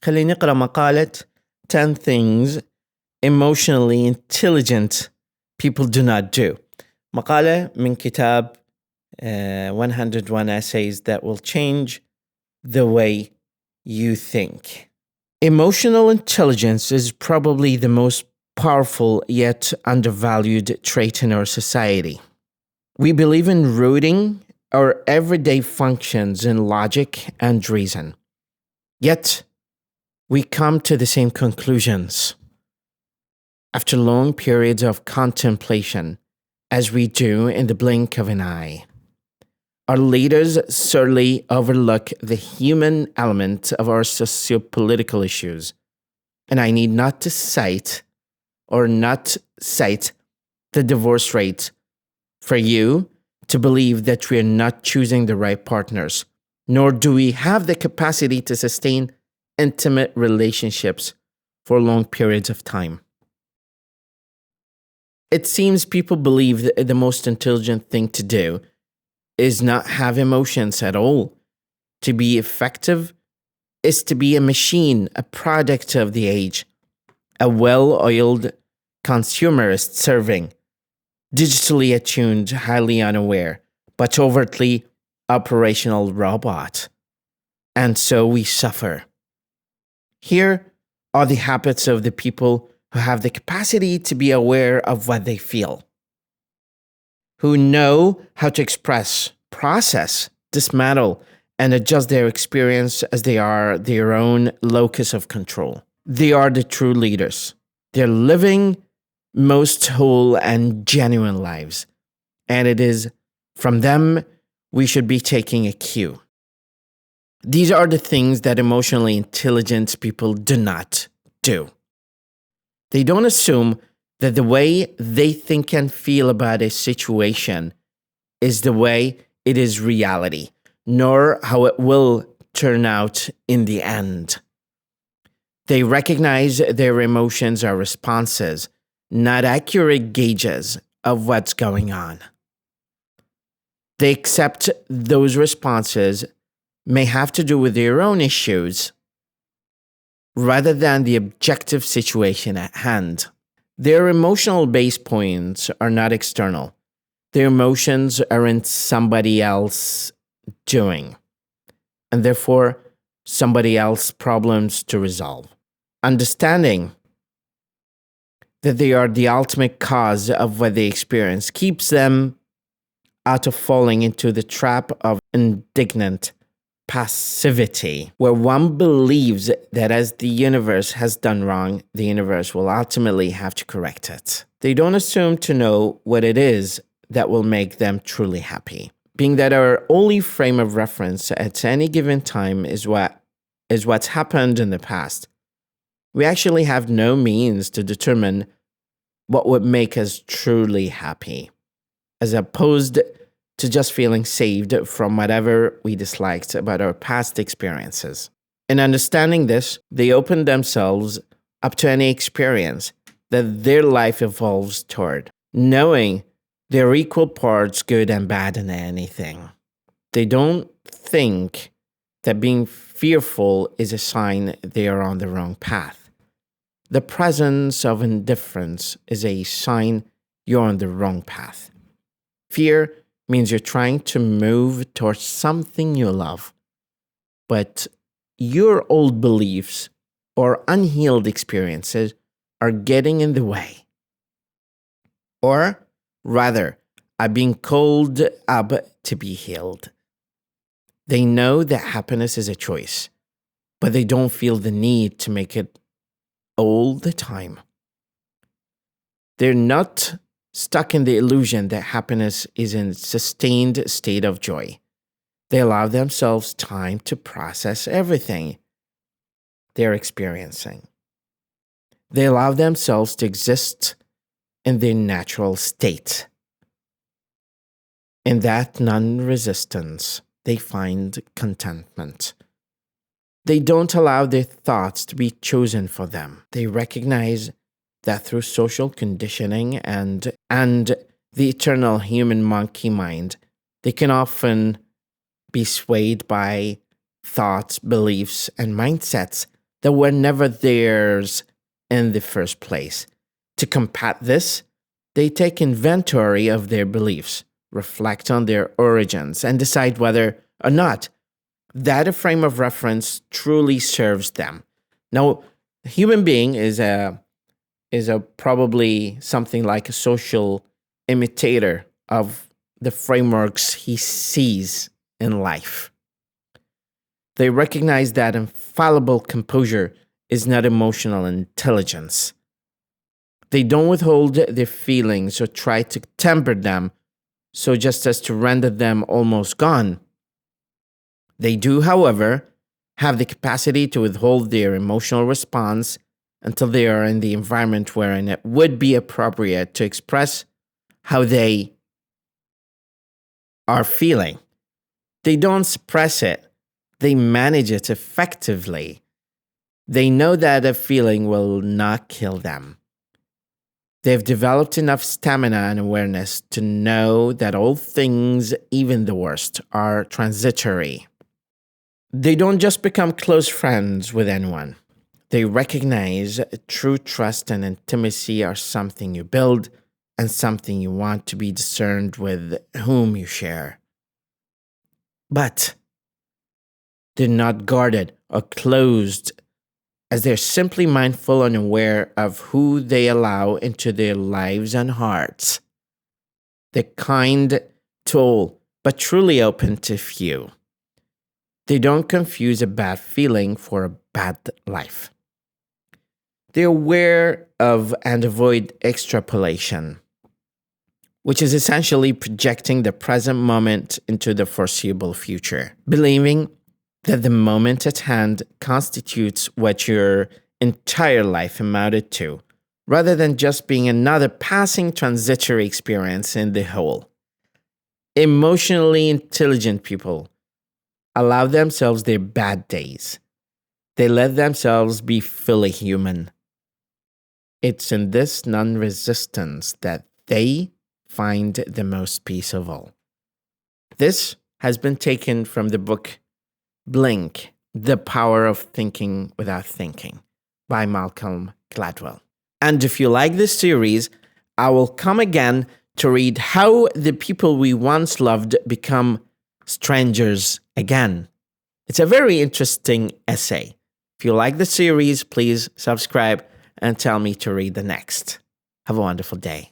خلينا نقرأ مقالة 10 things emotionally intelligent people do not do. مقالة من كتاب 101 essays that will change the way you think. Emotional intelligence is probably the most powerful yet undervalued trait in our society. We believe in rooting our everyday functions in logic and reason. Yet, we come to the same conclusions after long periods of contemplation, as we do in the blink of an eye. Our leaders certainly overlook the human element of our socio-political issues, and I need not to cite the divorce rate for you to believe that we are not choosing the right partners, nor do we have the capacity to sustain intimate relationships for long periods of time. It seems people believe that the most intelligent thing to do is not have emotions at all. To be effective is to be a machine, a product of the age, a well-oiled consumerist serving, digitally attuned, highly unaware, but overtly operational robot. And so we suffer. Here are the habits of the people who have the capacity to be aware of what they feel, who know how to express, process, dismantle, and adjust their experience as they are their own locus of control. They are the true leaders. They're living most whole and genuine lives, and it is from them we should be taking a cue. These are the things that emotionally intelligent people do not do. They don't assume that the way they think and feel about a situation is the way it is reality, nor how it will turn out in the end. They recognize their emotions are responses, not accurate gauges of what's going on. They accept those responses may have to do with their own issues rather than the objective situation at hand. Their emotional base points are not external. Their emotions are in somebody else's doing, and therefore somebody else's problems to resolve. Understanding that they are the ultimate cause of what they experience keeps them out of falling into the trap of indignant passivity, where one believes that as the universe has done wrong, the universe will ultimately have to correct it. They don't assume to know what it is that will make them truly happy, being that our only frame of reference at any given time is what's happened in the past. We actually have no means to determine what would make us truly happy, as opposed to just feeling saved from whatever we disliked about our past experiences. In understanding this, they open themselves up to any experience that their life evolves toward, knowing they're equal parts good and bad in anything. They don't think that being fearful is a sign they are on the wrong path. The presence of indifference is a sign you're on the wrong path. Fear means you're trying to move towards something you love, but your old beliefs or unhealed experiences are getting in the way. Or rather, are being called up to be healed. They know that happiness is a choice, but they don't feel the need to make it all the time. They're not stuck in the illusion that happiness is a sustained state of joy. They allow themselves time to process everything they're experiencing. They allow themselves to exist in their natural state. In that non-resistance, they find contentment. They don't allow their thoughts to be chosen for them. They recognize that through social conditioning and the eternal human monkey mind, they can often be swayed by thoughts, beliefs, and mindsets that were never theirs in the first place. To combat this, they take inventory of their beliefs, reflect on their origins, and decide whether or not that a frame of reference truly serves them. Now, a human being is probably something like a social imitator of the frameworks he sees in life. They recognize that infallible composure is not emotional intelligence. They don't withhold their feelings or try to temper them so just as to render them almost gone. They do, however, have the capacity to withhold their emotional response until they are in the environment wherein it would be appropriate to express how they are feeling. They don't suppress it. They manage it effectively. They know that a feeling will not kill them. They've developed enough stamina and awareness to know that all things, even the worst, are transitory. They don't just become close friends with anyone. They recognize true trust and intimacy are something you build and something you want to be discerned with whom you share. But they're not guarded or closed, as they're simply mindful and aware of who they allow into their lives and hearts. They're kind to all, but truly open to few. They don't confuse a bad feeling for a bad life. They're aware of and avoid extrapolation, which is essentially projecting the present moment into the foreseeable future, believing that the moment at hand constitutes what your entire life amounted to, rather than just being another passing transitory experience in the whole. Emotionally intelligent people allow themselves their bad days. They let themselves be fully human. It's in this non-resistance that they find the most peace of all. This has been taken from the book Blink, The Power of Thinking Without Thinking by Malcolm Gladwell. And if you like this series, I will come again to read how the people we once loved become strangers again. It's a very interesting essay. If you like the series, please subscribe and tell me to read the next. Have a wonderful day.